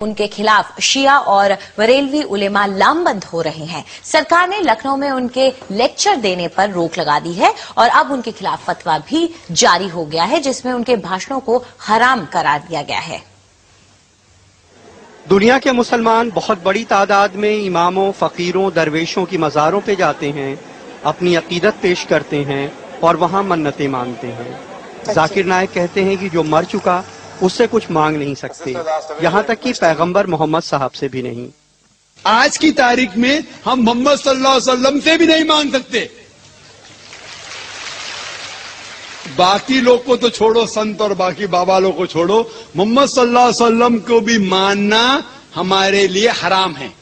उनके खिलाफ शिया और बरेलवी उलेमा लामबंद हो रहे हैं। सरकार ने लखनऊ में उनके लेक्चर देने पर रोक लगा दी है और अब उनके खिलाफ फतवा भी जारी हो गया है, जिसमें उनके भाषणों को हराम करार दिया गया है। दुनिया के मुसलमान बहुत बड़ी तादाद में इमामों, फकीरों, दरवेशों की मज़ारों पे जाते हैं, अपनी अकीदत पेश करते हैं और वहाँ मन्नतें मांगते हैं। जाकिर नाइक कहते हैं कि जो मर चुका उससे कुछ मांग नहीं सकते, यहाँ तक कि पैगंबर मोहम्मद साहब से भी नहीं। आज की तारीख में हम मोहम्मद सल्लल्लाहु अलैहि वसल्लम से भी नहीं मांग सकते। बाकी लोग को तो छोड़ो, संत और बाकी बाबा लोग को छोड़ो, मोहम्मद सल्लल्लाहु अलैहि वसल्लम को भी मानना हमारे लिए हराम है।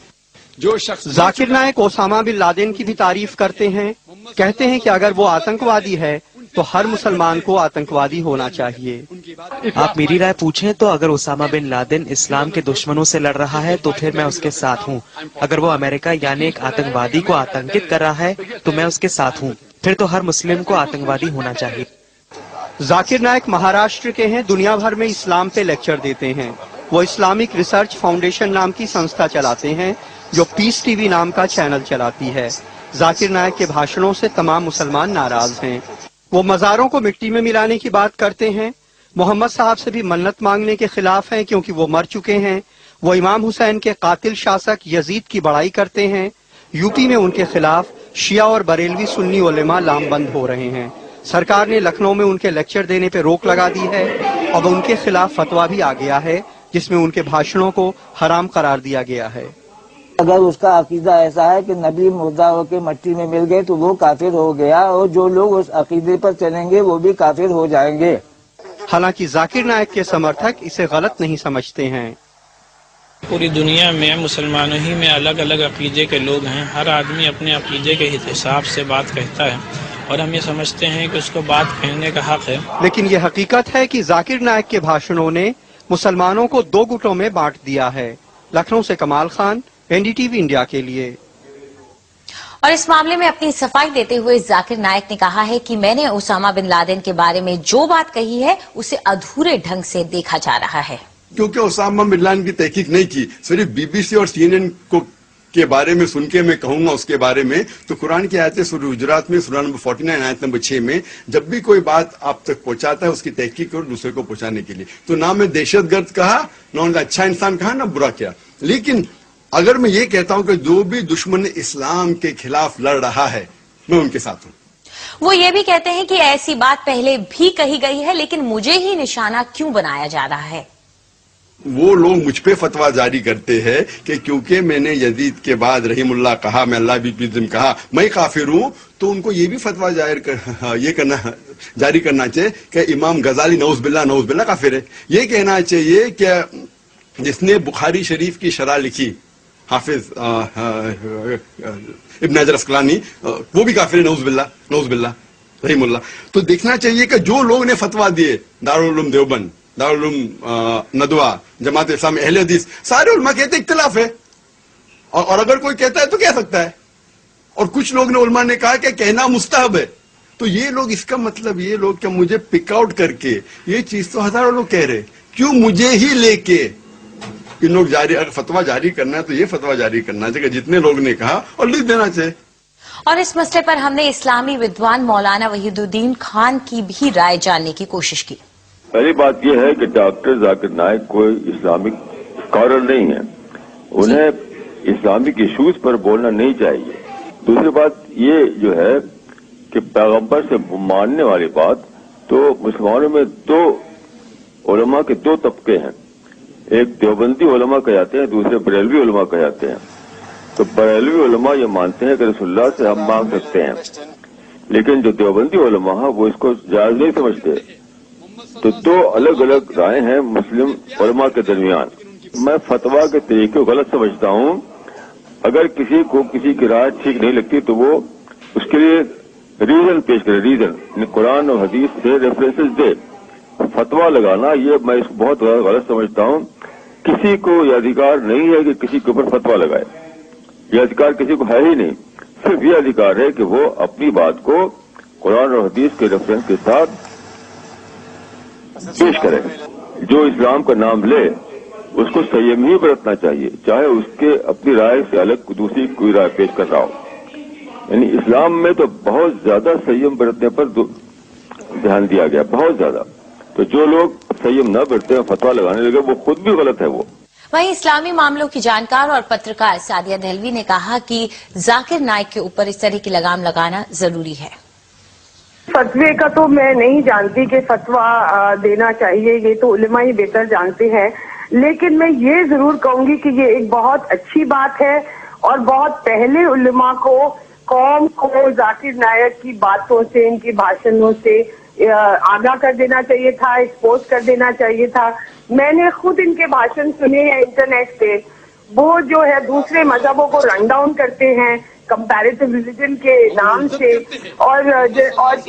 जो शख्स Zakir Naik Osama bin Laden की भी तारीफ करते हैं, कहते हैं कि अगर वो आतंकवादी है तो हर मुसलमान को आतंकवादी होना चाहिए। आप मेरी राय पूछें तो अगर ओसामा बिन लादेन इस्लाम के दुश्मनों से लड़ रहा है तो फिर मैं उसके साथ हूँ। अगर वो अमेरिका यानी एक आतंकवादी को आतंकित कर रहा है तो मैं उसके साथ हूँ। फिर तो हर मुस्लिम को आतंकवादी होना चाहिए। जाकिर नाइक महाराष्ट्र के हैं, दुनिया भर में इस्लाम पे लेक्चर देते हैं। वो इस्लामिक रिसर्च फाउंडेशन नाम की संस्था चलाते हैं जो पीस टीवी नाम का चैनल चलाती है। जाकिर नाइक के भाषणों से तमाम मुसलमान नाराज हैं। वो मज़ारों को मिट्टी में मिलाने की बात करते हैं, मोहम्मद साहब से भी मन्नत मांगने के खिलाफ हैं क्योंकि वो मर चुके हैं। वो इमाम हुसैन के कातिल शासक यजीद की बड़ाई करते हैं। यूपी में उनके खिलाफ शिया और बरेलवी सुन्नी उलेमा लामबंद हो रहे हैं। सरकार ने लखनऊ में उनके लेक्चर देने पर रोक लगा दी है। अब उनके खिलाफ फतवा भी आ गया है जिसमें उनके भाषणों को हराम करार दिया गया है। अगर उसका अकीदा ऐसा है कि नबी मुर्दा होकर मट्टी में मिल गए तो वो काफिर हो गया, और जो लोग उस अकीदे पर चलेंगे वो भी काफिर हो जाएंगे। हालांकि जाकिर नाइक के समर्थक इसे गलत नहीं समझते हैं। पूरी दुनिया में मुसलमानों ही में अलग अलग अकीदे के लोग हैं। हर आदमी अपने अकीदे के हिसाब से बात कहता है और हम ये समझते हैं कि उसको बात कहने का हक है। लेकिन ये हकीकत है कि जाकिर नाइक के भाषणों ने मुसलमानों को दो गुटों में बांट दिया है। लखनऊ से कमाल खान, एनडीटीवी इंडिया के लिए। और इस मामले में अपनी सफाई देते हुए जाकिर नाइक ने कहा है कि मैंने ओसामा बिन लादेन के बारे में जो बात कही है उसे अधूरे ढंग से देखा जा रहा है। क्योंकि ओसामा बिन लादेन की तहकीक नहीं की, सिर्फ बीबीसी और सीएनएन को के बारे में सुन के मैं कहूंगा उसके बारे में, तो कुरान की आयतें सूरह हुजुरात में सूरह नंबर 49 आयत नंबर 6 में जब भी कोई बात आप तक पहुंचाता है उसकी तहकीक करो दूसरे को पहुंचाने के लिए। तो ना मैं दहशतगर्द कहा, ना उनका अच्छा इंसान कहा, ना बुरा किया। लेकिन अगर मैं ये कहता हूं कि जो भी दुश्मन इस्लाम के खिलाफ लड़ रहा है मैं उनके साथ हूं। वो ये भी कहते हैं कि ऐसी बात पहले भी कही गई है, लेकिन मुझे ही निशाना क्यों बनाया जा रहा है। वो लोग मुझ पे फतवा जारी करते हैं कि क्योंकि मैंने यजीद के बाद रहीमुल्लाह कहा, मैं अल्लाह भी कहा, मैं काफिर हूं, तो उनको ये भी फतवा जारी करना चाहिए कि इमाम गजाली नऊज़ बिल्लाह काफिर है। ये कहना चाहिए कि जिसने बुखारी शरीफ की शरह लिखी हाफिज इब्न हजर अस्कलानी, वो भी काफिर है, नऊज़ बिल्लाह रहीमुल्लाह। तो देखना चाहिए कि जो लोग ने फतवा दिए, दारुल उलूम देवबंद, दारुल उलूम नदवा, जमात इस्लामी, अहले हदीस, सारे उलमा कहते इख्तिलाफ है, और अगर कोई कहता है तो कह सकता है। और कुछ लोग ने उलमा ने कहा कि कहना मुस्तहब है। तो ये लोग, इसका मतलब ये लोग क्या मुझे पिकआउट करके, ये चीज तो हजारों लोग कह रहे, क्यों मुझे ही लेके इन लोग जारी, अगर फतवा जारी करना है तो ये फतवा जारी करना चाहिए जितने लोग ने कहा और लिख देना चाहिए। और इस मसले पर हमने इस्लामी विद्वान मौलाना वहीदुद्दीन खान की भी राय जानने की कोशिश की। पहली बात यह है कि डॉक्टर जाकिर नाइक कोई इस्लामिक स्कॉलर नहीं है, उन्हें इस्लामिक इश्यूज पर बोलना नहीं चाहिए। दूसरी बात ये जो है कि पैगंबर से मानने वाली बात, तो मुसलमानों में दो उलमा के दो तबके हैं, एक देवबंदी उलमा कहलाते हैं, दूसरे बरेलवी उलमा कहलाते हैं। तो बरेलवी उलमा ये मानते हैं कि रसूलुल्लाह से हम मांग सकते हैं, लेकिन जो देवबंदी उलमा है वो इसको जायज नहीं समझते। तो दो अलग अलग राय हैं मुस्लिम उलमा के दरमियान। मैं फतवा के तरीके को गलत समझता हूं। अगर किसी को किसी की राय ठीक नहीं लगती तो वो उसके लिए रीजन पेश करे, रीजन कुरान और हदीस से रेफरेंसेस दे। फतवा लगाना ये मैं इसको बहुत गलत समझता हूं। किसी को यह अधिकार नहीं है कि किसी के ऊपर फतवा लगाए, यह अधिकार किसी को है ही नहीं। सिर्फ ये अधिकार है कि वो अपनी बात को कुरान और हदीस के रेफरेंस के साथ पेश करे। जो इस्लाम का नाम ले اس کو संयम ही बरतना चाहिए, चाहे उसके अपनी राय से अलग दूसरी कोई राय पेश कर रहा हो। यानी इस्लाम में तो बहुत ज्यादा संयम बरतने पर ध्यान दिया गया, बहुत ज्यादा। तो जो लोग संयम न बरते फतवा लगाने लगे वो खुद भी गलत है। वो वहीं इस्लामी मामलों की जानकार और पत्रकार सादिया दहलवी ने कहा कि जाकिर नाइक के ऊपर इस तरह की लगाम लगाना जरूरी है। फतवे का तो मैं नहीं जानती कि फतवा देना चाहिए, ये तो उलेमा ही बेहतर जानते हैं, लेकिन मैं ये जरूर कहूंगी कि ये एक बहुत अच्छी बात है और बहुत पहले उलेमा को कौम को जाकिर नायक की बातों से, इनकी भाषणों से आगाह कर देना चाहिए था, एक्सपोज कर देना चाहिए था। मैंने खुद इनके भाषण सुने हैं इंटरनेट पे, वो जो है दूसरे मजहबों को रन डाउन करते हैं कंपैरेटिव रिलीजन के नाम से, और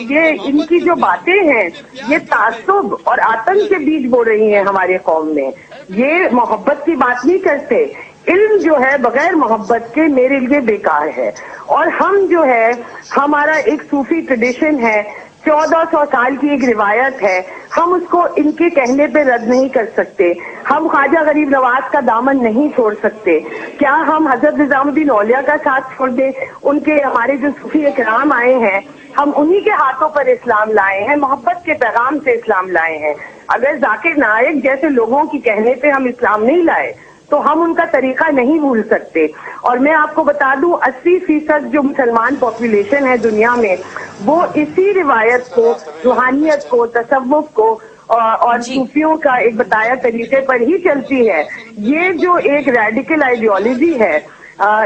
ये इनकी जो बातें हैं ये तासुब और आतंक के बीज बो रही हैं हमारे कौम में। ये मोहब्बत की बात नहीं करते। इल्म जो है बगैर मोहब्बत के मेरे लिए बेकार है। और हम जो है, हमारा एक सूफी ट्रेडिशन है, 1400 साल की एक रिवायत है, हम उसको इनके कहने पे रद्द नहीं कर सकते। हम ख्वाजा गरीब नवाज का दामन नहीं छोड़ सकते। क्या हम हजरत निजामुद्दीन औलिया का साथ छोड़ दें? उनके हमारे जो सूफी इकराम आए हैं, हम उन्हीं के हाथों पर इस्लाम लाए हैं, मोहब्बत के पैगाम से इस्लाम लाए हैं। अगर जाकिर नायक जैसे लोगों की कहने पे हम इस्लाम नहीं लाए तो हम उनका तरीका नहीं भूल सकते। और मैं आपको बता दूं 80% जो मुसलमान पॉपुलेशन है दुनिया में, वो इसी रिवायत को, रूहानियत को, तसव्वुफ को और सूफियों का एक बताया तरीके पर ही चलती है। ये जो एक रेडिकल आइडियोलॉजी है,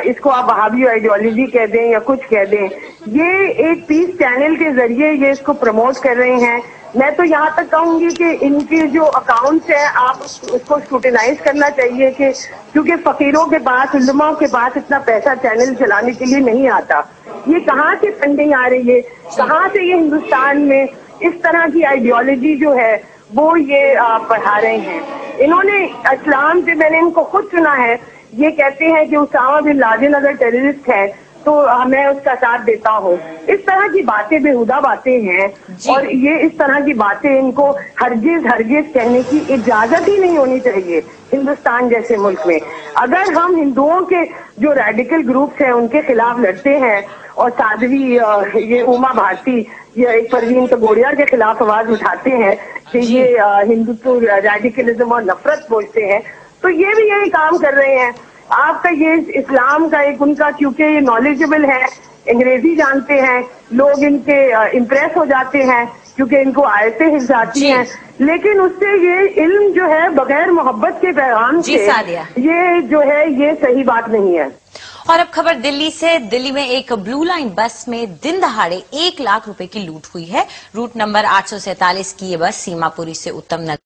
इसको आप वहाबी आइडियोलॉजी कह दें या कुछ कह दें, ये एक पीस चैनल के जरिए ये इसको प्रमोट कर रहे हैं। मैं तो यहाँ तक कहूंगी कि इनके जो अकाउंट्स हैं आप उसको स्क्रूटिनाइज करना चाहिए, कि क्योंकि फकीरों के पास, उलमाओं के पास इतना पैसा चैनल चलाने के लिए नहीं आता। ये कहाँ से फंडिंग आ रही है, कहाँ से ये हिंदुस्तान में इस तरह की आइडियोलॉजी जो है वो ये पढ़ा रहे हैं। इन्होंने इस्लाम से, मैंने इनको खुद सुना है, ये कहते हैं कि उसामा बिन लादेन अगर टेररिस्ट है तो मैं उसका साथ देता हूँ। इस तरह की बातें बेहुदा बातें हैं और ये इस तरह की बातें इनको हरगिज कहने की इजाजत ही नहीं होनी चाहिए हिंदुस्तान जैसे मुल्क में। अगर हम हिंदुओं के जो रेडिकल ग्रुप्स हैं उनके खिलाफ लड़ते हैं और साध्वी ये उमा भारती या एक परवीन तगोड़िया के खिलाफ आवाज उठाते हैं कि ये हिंदुत्व रेडिकलिज्म और नफरत बोलते हैं, तो ये भी यही काम कर रहे हैं। आपका ये इस्लाम का एक उनका, क्योंकि ये नॉलेजेबल है, अंग्रेजी जानते हैं, लोग इनके इम्प्रेस हो जाते हैं क्योंकि इनको आयतें हिफ्ज़ आती हैं, लेकिन उससे ये इल्म जो है बगैर मोहब्बत के पैगाम से ये जो है ये सही बात नहीं है। और अब खबर दिल्ली से। दिल्ली में एक ब्लू लाइन बस में दिन दहाड़े 1 लाख रुपए की लूट हुई है। रूट नंबर 847 की ये बस सीमापुरी से उत्तम नगर